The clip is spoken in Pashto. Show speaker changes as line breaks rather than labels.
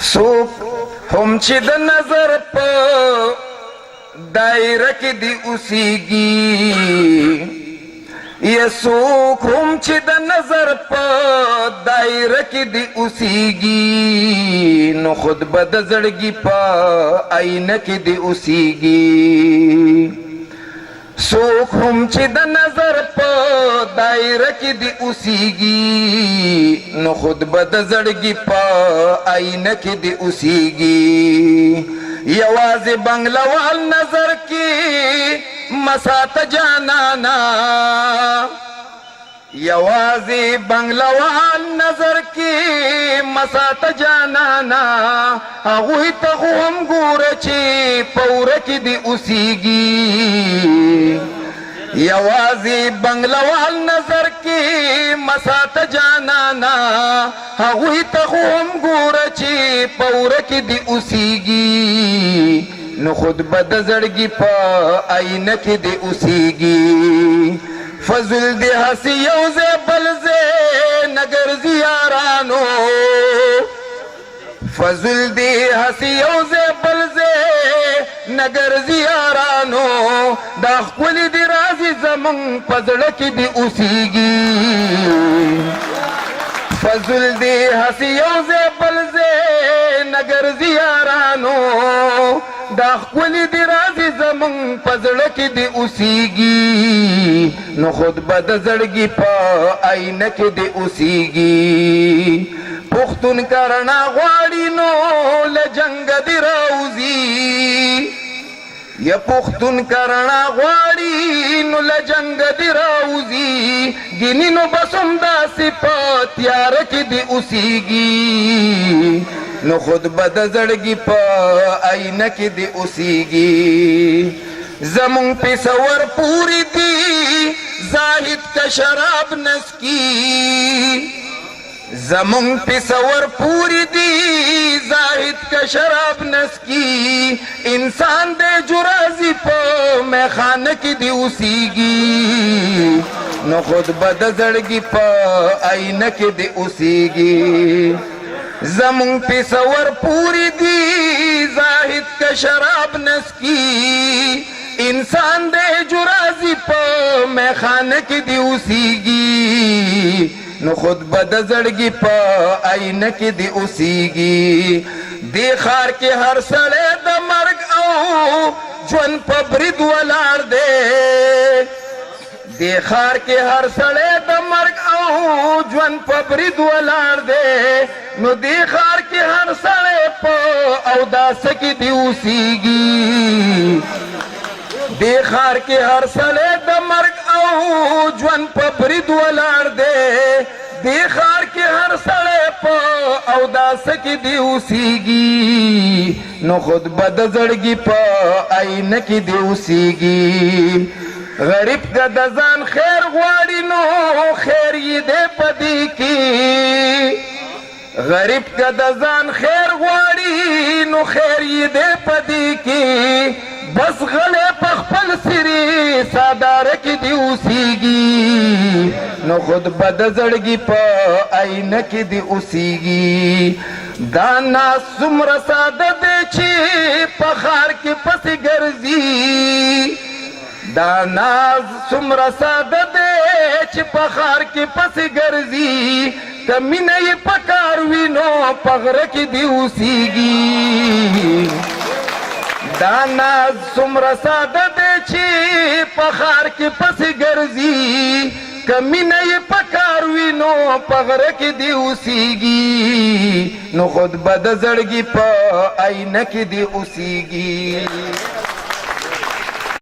څوک هم چې د نظر په دایره کې دی اوسیږي یا څوک هم چې د نظر په دایره کې دی اوسیږي نو خود به د زړګي په آینه کې دی اوسیږي څوک هم چې د نظر په دایره کې دی اوسیږي نو خود به د زړګي په آینه کې دی اوسیږي یوازې بنگلوال نظر کې مسات جانانا یوازې بنگلوال نظر کې مسات جانانا هغوی ته خو هم ګوره چې په وره کې دی اوسیږي یوازې بنگلوال نظر کې مسات جانانا هغوی ته خو هم ګوره چې په وره کې دی اوسیږي نو خود به د زړګي په آینه کې دی اوسیږي فضل دی هسې یو ځای بل ځای نه ګرځي یارانو فضل دی هسې یو ځای بل ځای نه ګرځي یارانو دا ښکلي دی راځي زمونږ په زړه کې دی اوسیږي فضل دی هسې یو ځای بل ځای نه ګرځي یارانو دا ښکلي دی راځي زمونږ په زړه کې دی اوسیږي نو خود به د زړګي په آینه کې دی اوسیږي پښتون که رڼا غواړي نو له جنګه دی راوځي یا پښتون که رڼا غواړي نو له جنګه دی راوځي ګیني نو بس همداسې په تیاره کې دی اوسیږي نو خود به د زړګي په آینه کې دی اوسیږي زمونږ پېښور پورې دی زاهد که شراب نسکي زمونږ پېښور پورې دی زاهد که شراب نسکي انسان دی جو راځي په میخانه کې دی اوسیږي نو خود به د زړګي په آینه کې دی اوسیږي زمون پېښور پوری دی زاهد که شراب نسکی انسان دے جو راضی په میخانه کې دی اوسیږي نو خود به د زړګي په آینه کې دی اوسیږي دې ښار کې هر سړی د مرګ او ژوند په برید ولاړ دی دې ښار کې هر سړی د مرګ او ژوند په برید ولاړ دی نو دې ښار کې هر سړی په اوداسه کې دی اوسیږي دې ښار کې هر سړی د مرګ او ژوند په برید ولاړ دی دې ښار کې هر سړی په اوداسه کې دی اوسیږي نو خود به د زړګي په آینه کې دی اوسیږي غریب که د ځان خیر غواړي نو خیر یې دی په دې کې غریب که د ځان خیر غواړي نو خیر یې دی په دې کې بس غلی په خپل سري ساداره کې دی اوسیږي نو خود به د زړګي په آینه کې دی اوسیږي دا ناز څومره ساده دی چې په ښار کې پسې ګرځي دا ناز څومره ساده دی چې په ښار کې پسې ګرځي که مینه یې په کار وي نو په غره کې دی اوسیږي دا ناز څومره ساده دی چې په ښار کې پسې ګرځي که مینه یې په کار وي نو په غره کې دی اوسیږي نو خود به د زړګي په آینه کې دی اوسیږي